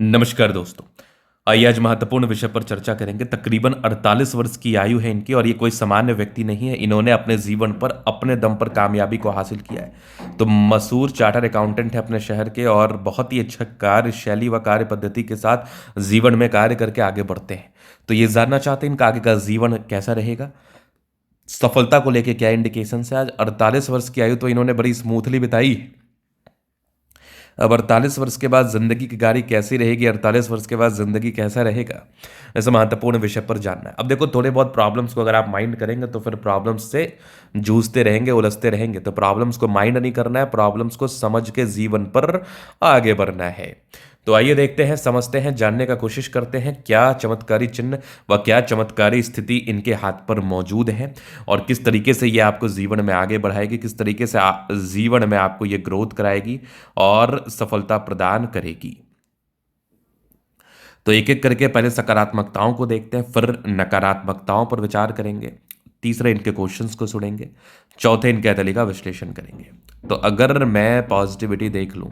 नमस्कार दोस्तों। आइए आज महत्वपूर्ण विषय पर चर्चा करेंगे। तकरीबन 48 वर्ष की आयु है इनकी और ये कोई सामान्य व्यक्ति नहीं है। इन्होंने अपने जीवन पर अपने दम पर कामयाबी को हासिल किया है। तो मशहूर चार्टर्ड अकाउंटेंट है अपने शहर के और बहुत ही अच्छा कार्यशैली व कार्य पद्धति के साथ जीवन में कार्य करके आगे बढ़ते हैं। तो ये जानना चाहते हैं इनका आगे का जीवन कैसा रहेगा, सफलता को लेके क्या इंडिकेशन है। आज 48 वर्ष की आयु तो इन्होंने बड़ी स्मूथली बिताई है। अब 48 वर्ष के बाद जिंदगी की गाड़ी कैसी रहेगी, 48 वर्ष के बाद जिंदगी कैसा रहेगा, ऐसे महत्वपूर्ण विषय पर जानना है। अब देखो, थोड़े बहुत प्रॉब्लम्स को अगर आप माइंड करेंगे तो फिर प्रॉब्लम्स से जूझते रहेंगे, उलझते रहेंगे। तो प्रॉब्लम्स को माइंड नहीं करना है, प्रॉब्लम्स को समझ के जीवन पर आगे बढ़ना है। तो आइए देखते हैं, समझते हैं, जानने का कोशिश करते हैं क्या चमत्कारी चिन्ह व क्या चमत्कारी स्थिति इनके हाथ पर मौजूद है और किस तरीके से ये आपको जीवन में आगे बढ़ाएगी, किस तरीके से जीवन में आपको ये ग्रोथ कराएगी और सफलता प्रदान करेगी। तो एक एक करके पहले सकारात्मकताओं को देखते हैं, फिर नकारात्मकताओं पर विचार करेंगे, तीसरे इनके क्वेश्चंस को सुनेंगे, चौथे इनके अतली का विश्लेषण करेंगे। तो अगर मैं पॉजिटिविटी देख लूं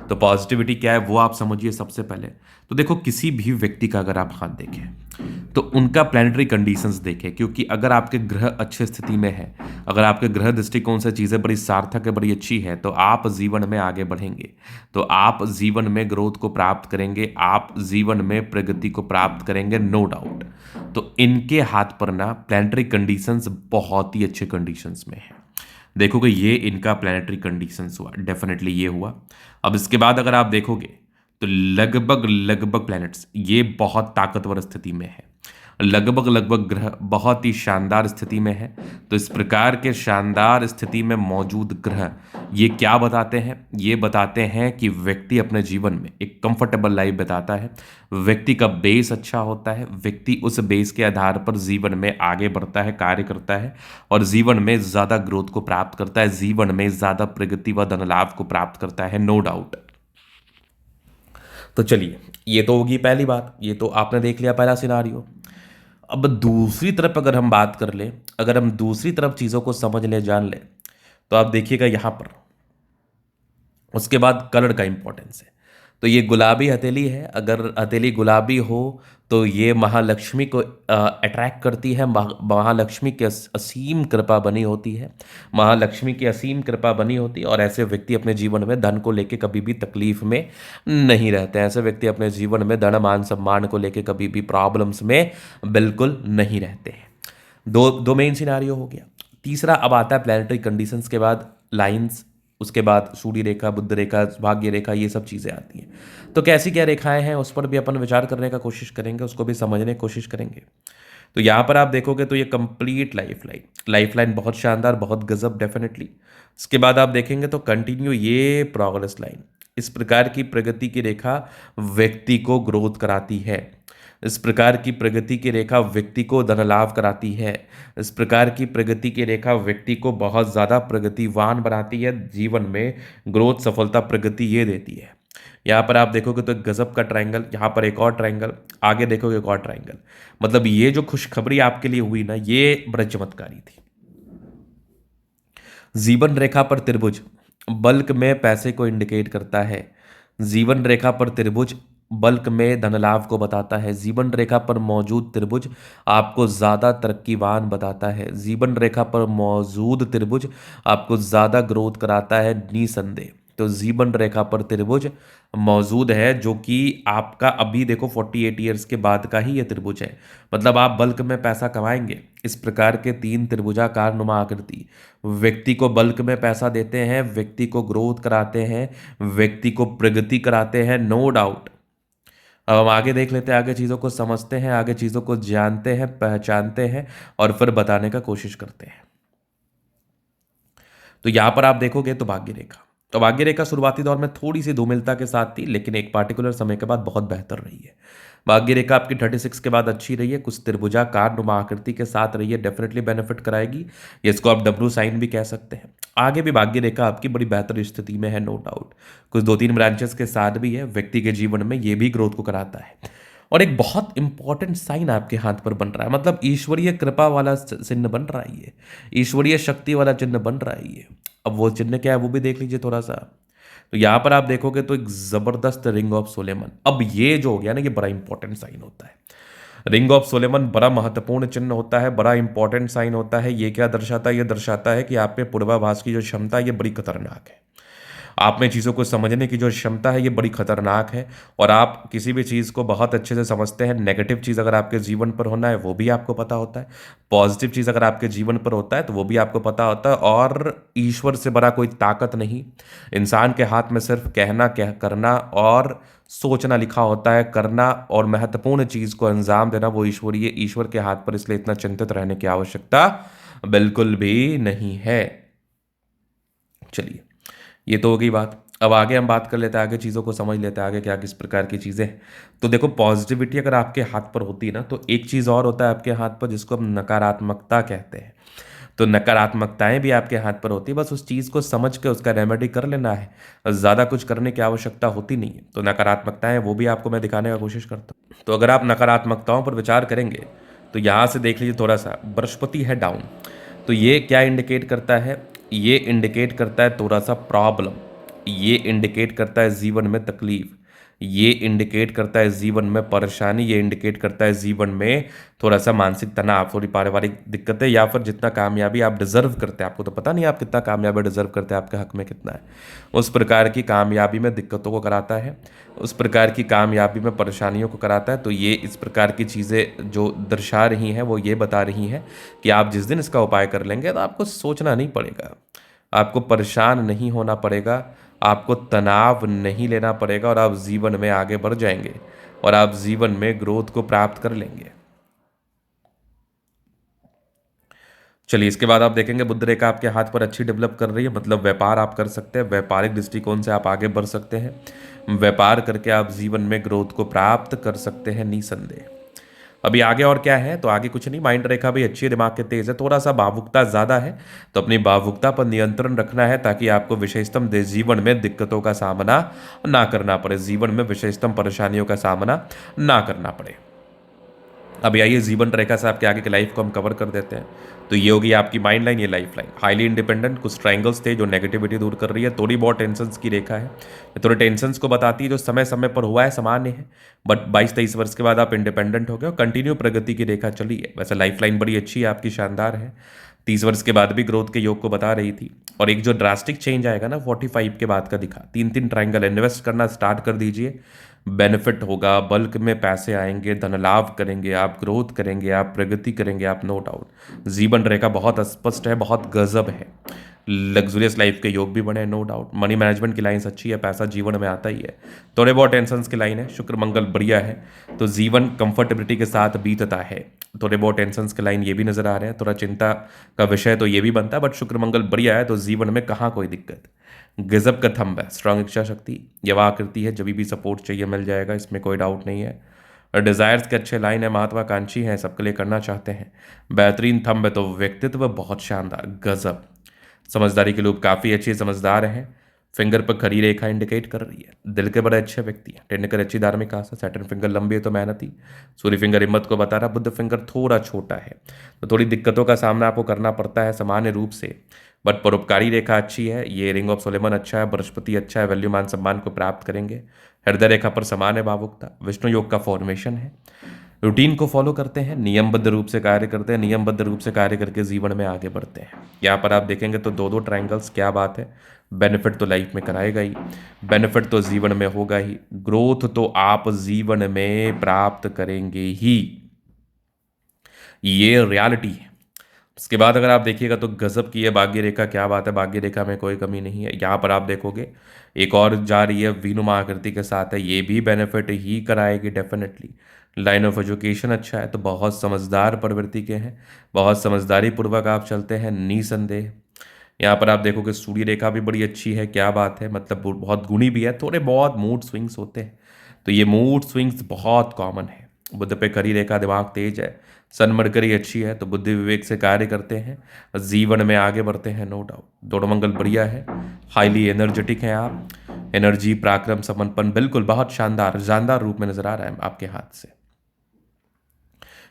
तो पॉजिटिविटी क्या है वो आप समझिए। सबसे पहले तो देखो, किसी भी व्यक्ति का अगर आप हाथ देखें तो उनका प्लानिटरी कंडीशंस देखें, क्योंकि अगर आपके ग्रह अच्छे स्थिति में है, अगर आपके ग्रह दृष्टिकोण से चीज़ें बड़ी सार्थक है, बड़ी अच्छी है, तो आप जीवन में आगे बढ़ेंगे, तो आप जीवन में ग्रोथ को प्राप्त करेंगे, आप जीवन में प्रगति को प्राप्त करेंगे, नो डाउट। तो इनके हाथ पर ना प्लानिटरी कंडीशंस बहुत ही अच्छे कंडीशंस में है। देखोगे ये इनका प्लानिटरी कंडीशंस हुआ, डेफिनेटली ये हुआ। अब इसके बाद अगर आप देखोगे तो लगभग लगभग प्लैनेट्स ये बहुत ताकतवर स्थिति में है, लगभग लगभग ग्रह बहुत ही शानदार स्थिति में है। तो इस प्रकार के शानदार स्थिति में मौजूद ग्रह ये क्या बताते हैं? ये बताते हैं कि व्यक्ति अपने जीवन में एक कंफर्टेबल लाइफ बिताता है, व्यक्ति का बेस अच्छा होता है, व्यक्ति उस बेस के आधार पर जीवन में आगे बढ़ता है, कार्य करता है और जीवन में ज़्यादा ग्रोथ को प्राप्त करता है, जीवन में ज़्यादा प्रगति व धन लाभ को प्राप्त करता है, नो डाउट। तो चलिए, ये तो होगी पहली बात, ये तो आपने देख लिया पहला सिनारियो। अब दूसरी तरफ अगर हम बात कर ले, अगर हम दूसरी तरफ चीज़ों को समझ ले, जान ले, तो आप देखिएगा यहाँ पर उसके बाद कलर का इंपॉर्टेंस है। तो ये गुलाबी हथेली है, अगर हथेली गुलाबी हो तो ये महालक्ष्मी को अट्रैक्ट करती है, महालक्ष्मी की असीम कृपा बनी होती है, महालक्ष्मी की असीम कृपा बनी होती है और ऐसे व्यक्ति अपने जीवन में धन को लेके कभी भी तकलीफ में नहीं रहते हैं। ऐसे व्यक्ति अपने जीवन में धन मान सम्मान को लेके कभी भी प्रॉब्लम्स में बिल्कुल नहीं रहते हैं। दो दो मेन सिनारियो हो गया। तीसरा अब आता है प्लानिटरी कंडीशंस के बाद लाइंस, उसके बाद सूर्य रेखा, बुध रेखा, भाग्य रेखा, ये सब चीज़ें आती हैं। तो कैसी क्या रेखाएं हैं उस पर भी अपन विचार करने का कोशिश करेंगे, उसको भी समझने की कोशिश करेंगे। तो यहाँ पर आप देखोगे तो ये कंप्लीट लाइफ लाइन बहुत शानदार, बहुत गजब, डेफिनेटली। इसके बाद आप देखेंगे तो कंटिन्यू ये प्रोग्रेस लाइन, इस प्रकार की प्रगति की रेखा व्यक्ति को ग्रोथ कराती है, इस प्रकार की प्रगति की रेखा व्यक्ति को धन लाभ कराती है, इस प्रकार की प्रगति की रेखा व्यक्ति को बहुत ज़्यादा प्रगतिवान बनाती है, जीवन में ग्रोथ, सफलता, प्रगति ये देती है। यहाँ पर आप देखोगे तो एक गजब का ट्रायंगल, यहाँ पर एक और ट्रायंगल, आगे देखोगे एक और ट्रायंगल। मतलब ये जो खुशखबरी आपके लिए हुई ना, ये बड़ा चमत्कारी थी। जीवन रेखा पर त्रिभुज बल्क में पैसे को इंडिकेट करता है, जीवन रेखा पर त्रिभुज बल्क में धन लाभ को बताता है, जीवन रेखा पर मौजूद त्रिभुज आपको ज़्यादा तरक्कीवान बताता है, जीवन रेखा पर मौजूद त्रिभुज आपको ज़्यादा ग्रोथ कराता है, निसंदेह। तो जीवन रेखा पर त्रिभुज मौजूद है जो कि आपका अभी देखो 48 ईयर्स के बाद का ही ये त्रिभुज है। मतलब आप बल्क में पैसा कमाएंगे। इस प्रकार के तीन त्रिभुजाकार नुमा आकृति व्यक्ति को बल्क में पैसा देते हैं, व्यक्ति को ग्रोथ कराते हैं, व्यक्ति को प्रगति कराते हैं, नो डाउट। अब हम आगे देख लेते हैं, आगे चीज़ों को समझते हैं, आगे चीज़ों को जानते हैं, पहचानते हैं और फिर बताने का कोशिश करते हैं। तो यहां पर आप देखोगे तो भाग्य रेखा, तो भाग्य रेखा शुरुआती दौर में थोड़ी सी धूमिलता के साथ थी, लेकिन एक पार्टिकुलर समय के बाद बहुत बेहतर रही है। भाग्य रेखा आपकी 36 के बाद अच्छी रही है, कुछ त्रिभुजाकार नुमा आकृति के साथ रही है, डेफिनेटली बेनिफिट कराएगी। इसको आप डब्ल्यू साइन भी कह सकते हैं। आगे भी भाग्य रेखा आपकी बड़ी बेहतर स्थिति में है, नो डाउट। कुछ दो तीन ब्रांचेस के साथ भी है, व्यक्ति के जीवन में ये भी ग्रोथ को कराता है। और एक बहुत इंपॉर्टेंट साइन आपके हाथ पर बन रहा है, मतलब ईश्वरीय कृपा वाला चिन्ह बन रहा है, ये ईश्वरीय शक्ति वाला चिन्ह बन रहा है ये। अब वो चिन्ह क्या है वो भी देख लीजिए थोड़ा सा। तो यहाँ पर आप देखोगे तो एक ज़बरदस्त रिंग ऑफ सोलेमन। अब ये जो हो गया ना, ये बड़ा इंपॉर्टेंट साइन होता है। रिंग ऑफ सोलेमन बड़ा महत्वपूर्ण चिन्ह होता है, बड़ा इंपॉर्टेंट साइन होता है। ये क्या दर्शाता है? ये दर्शाता है कि आप में पूर्वाभास की जो क्षमता है ये बड़ी खतरनाक है। आप में चीज़ों को समझने की जो क्षमता है ये बड़ी खतरनाक है, और आप किसी भी चीज़ को बहुत अच्छे से समझते हैं। नेगेटिव चीज़ अगर आपके जीवन पर होना है वो भी आपको पता होता है, पॉजिटिव चीज़ अगर आपके जीवन पर होता है तो वो भी आपको पता होता है। और ईश्वर से बड़ा कोई ताकत नहीं। इंसान के हाथ में सिर्फ कहना, कह करना और सोचना लिखा होता है। करना और महत्वपूर्ण चीज़ को अंजाम देना वो ईश्वरीय, ईश्वर के हाथ पर, इसलिए इतना चिंतित रहने की आवश्यकता बिल्कुल भी नहीं है। चलिए, ये तो हो गई बात। अब आगे हम बात कर लेते हैं, आगे चीज़ों को समझ लेते हैं, आगे क्या किस प्रकार की चीज़ें हैं। तो देखो, पॉजिटिविटी अगर आपके हाथ पर होती है ना, तो एक चीज़ और होता है आपके हाथ पर जिसको हम नकारात्मकता कहते हैं। तो नकारात्मकताएं भी आपके हाथ पर होती है, बस उस चीज़ को समझ के उसका रेमेडी कर लेना है। ज़्यादा कुछ करने की आवश्यकता होती नहीं है। तो नकारात्मकताएं वो भी आपको मैं दिखाने का कोशिश करता हूँ। तो अगर आप नकारात्मकताओं पर विचार करेंगे तो यहाँ से देख लीजिए थोड़ा सा, बृहस्पति है डाउन। तो ये क्या इंडिकेट करता है? ये इंडिकेट करता है थोड़ा सा प्रॉब्लम। ये इंडिकेट करता है जीवन में तकलीफ। ये इंडिकेट करता है जीवन में परेशानी। ये इंडिकेट करता है जीवन में थोड़ा सा मानसिक तनाव, थोड़ी पारिवारिक दिक्कतें, या फिर जितना कामयाबी आप डिजर्व करते हैं, आपको तो पता नहीं आप कितना कामयाबी डिजर्व करते हैं, आपके हक में कितना है, उस प्रकार की कामयाबी में दिक्कतों को कराता है, उस प्रकार की कामयाबी में परेशानियों को कराता है। तो ये इस प्रकार की चीज़ें जो दर्शा रही हैं वो ये बता रही हैं कि आप जिस दिन इसका उपाय कर लेंगे तो आपको सोचना नहीं पड़ेगा, आपको परेशान नहीं होना पड़ेगा, आपको तनाव नहीं लेना पड़ेगा, और आप जीवन में आगे बढ़ जाएंगे और आप जीवन में ग्रोथ को प्राप्त कर लेंगे। चलिए, इसके बाद आप देखेंगे बुध रेखा आपके हाथ पर अच्छी डेवलप कर रही है, मतलब व्यापार आप कर सकते हैं, व्यापारिक दृष्टिकोण से आप आगे बढ़ सकते हैं। व्यापार करके आप जीवन में ग्रोथ को प्राप्त कर सकते हैं निसंदेह। अभी आगे और क्या है? तो आगे कुछ नहीं, माइंड रेखा भी अच्छी है, दिमाग के तेज है, थोड़ा सा भावुकता ज़्यादा है, तो अपनी भावुकता पर नियंत्रण रखना है ताकि आपको विशेषतम जीवन में दिक्कतों का सामना ना करना पड़े, जीवन में विशेषतम परेशानियों का सामना ना करना पड़े। अभी आइए जीवन रेखा से आपके आगे की लाइफ को हम कवर कर देते हैं। तो ये होगी आपकी माइंड लाइन, ये लाइफ लाइन। हाईली इंडिपेंडेंट, कुछ ट्रायंगल्स थे जो नेगेटिविटी दूर कर रही है, थोड़ी बहुत टेंशन्स की रेखा है, ये थोड़े टेंशन्स को बताती है, जो समय समय पर हुआ है सामान्य है, बट 22-23 वर्ष के बाद आप इंडिपेंडेंट हो गए और कंटिन्यू प्रगति की रेखा चली है। वैसे लाइफ लाइन बड़ी अच्छी है आपकी, शानदार है, 30 वर्ष के बाद भी ग्रोथ के योग को बता रही थी। और एक जो ड्रास्टिक चेंज आएगा ना 45 के बाद का दिखा, 3-3 ट्रायंगल, इन्वेस्ट करना स्टार्ट कर दीजिए, बेनिफिट होगा, बल्क में पैसे आएंगे, धन लाभ करेंगे आप, ग्रोथ करेंगे आप, प्रगति करेंगे आप, नो डाउट। जीवन रेखा बहुत स्पष्ट है, बहुत गजब है, लग्जरियस लाइफ के योग भी बने, नो डाउट। मनी मैनेजमेंट की लाइन्स अच्छी है, पैसा जीवन में आता ही है। थोड़े बहुत टेंशन की लाइन है, शुक्र मंगल बढ़िया है, तो जीवन कंफर्टेबिलिटी के साथ बीतता है। थोड़े बहुत टेंशन के लाइन ये भी नजर आ रहे हैं, थोड़ा चिंता का विषय तो ये भी बनता है, बट शुक्र मंगल बढ़िया है, तो जीवन में कहाँ कोई दिक्कत। गजब का थंब है, स्ट्रांग इच्छा शक्ति, यवा आकृति है, जब भी सपोर्ट चाहिए मिल जाएगा, इसमें कोई डाउट नहीं है। और डिज़ायर्स के अच्छे लाइन है, महत्वाकांक्षी हैं, सबके लिए करना चाहते हैं, बेहतरीन थंब है, तो व्यक्तित्व बहुत शानदार, गजब। समझदारी के लोग काफ़ी अच्छे समझदार हैं। फिंगर पर खरी रेखा इंडिकेट कर रही है, दिल के बड़े अच्छे व्यक्ति हैं, टेंडकर अच्छी धार्मिक आस्था, सैटर्न फिंगर लंबी है तो मेहनती, सूर्य फिंगर हिम्मत को बता रहा, बुध फिंगर थोड़ा छोटा है, तो थोड़ी दिक्कतों का सामना आपको करना पड़ता है सामान्य रूप से, बट परोपकारी रेखा अच्छी है, ये रिंग ऑफ सोलेमन अच्छा है, बृहस्पति अच्छा है, वैल्यू मान सम्मान को प्राप्त करेंगे। हृदय रेखा पर समान है भावुकता, विष्णु योग का फॉर्मेशन है, रूटीन को फॉलो करते हैं, नियमबद्ध रूप से कार्य करते हैं, नियमबद्ध रूप से कार्य करके जीवन में आगे बढ़ते हैं। यहाँ पर आप देखेंगे तो दो दो ट्रायंगल्स, क्या बात है, बेनिफिट तो लाइफ में कराएगा ही, बेनिफिट तो जीवन में होगा ही, ग्रोथ तो आप जीवन में प्राप्त करेंगे ही, ये रियलिटी है। उसके बाद अगर आप देखिएगा तो गजब की है भाग्य रेखा, क्या बात है, भाग्य रेखा में कोई कमी नहीं है। यहाँ पर आप देखोगे एक और जा रही है, वीनुमा आकृति के साथ है, ये भी बेनिफिट ही कराएगी डेफिनेटली। लाइन ऑफ एजुकेशन अच्छा है, तो बहुत समझदार प्रवृत्ति के हैं, बहुत समझदारी पूर्वक आप चलते हैं निसंदेह। यहाँ पर आप देखोगे सूर्य रेखा भी बड़ी अच्छी है, क्या बात है, मतलब बहुत गुणी भी है, थोड़े बहुत मूड स्विंग्स होते हैं, तो ये मूड स्विंग्स बहुत कॉमन है। बुध पे खरी रेखा, दिमाग तेज है, सन मरकरी अच्छी है, तो बुद्धि विवेक से कार्य करते हैं, जीवन में आगे बढ़ते हैं, नो डाउट। दोनों मंगल बढ़िया है, हाईली एनर्जेटिक हैं आप, एनर्जी पराक्रम समर्पण बिल्कुल बहुत शानदार शानदार रूप में नजर आ रहा है आपके हाथ से।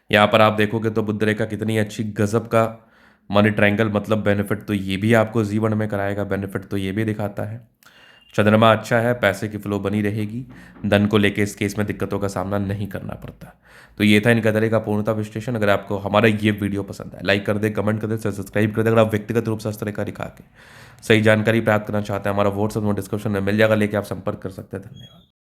यहाँ पर आप देखोगे तो बुध रेखा कितनी अच्छी, गजब का मनी ट्रायंगल, मतलब बेनिफिट तो ये भी आपको जीवन में कराएगा, बेनिफिट तो ये भी दिखाता है। चंद्रमा अच्छा है, पैसे की फ्लो बनी रहेगी, धन को लेके इस केस में दिक्कतों का सामना नहीं करना पड़ता। तो ये था इनका तरह का पूर्णता विश्लेषण। अगर आपको हमारा ये वीडियो पसंद है, लाइक कर दे, कमेंट कर दे, सब्सक्राइब कर दे। अगर आप व्यक्तिगत रूप से इस तरह का दिखा के सही जानकारी प्राप्त करना चाहते हैं, हमारा व्हाट्सएप डिस्क्रिप्शन में मिल जाएगा, लेके आप संपर्क कर सकते हैं। धन्यवाद।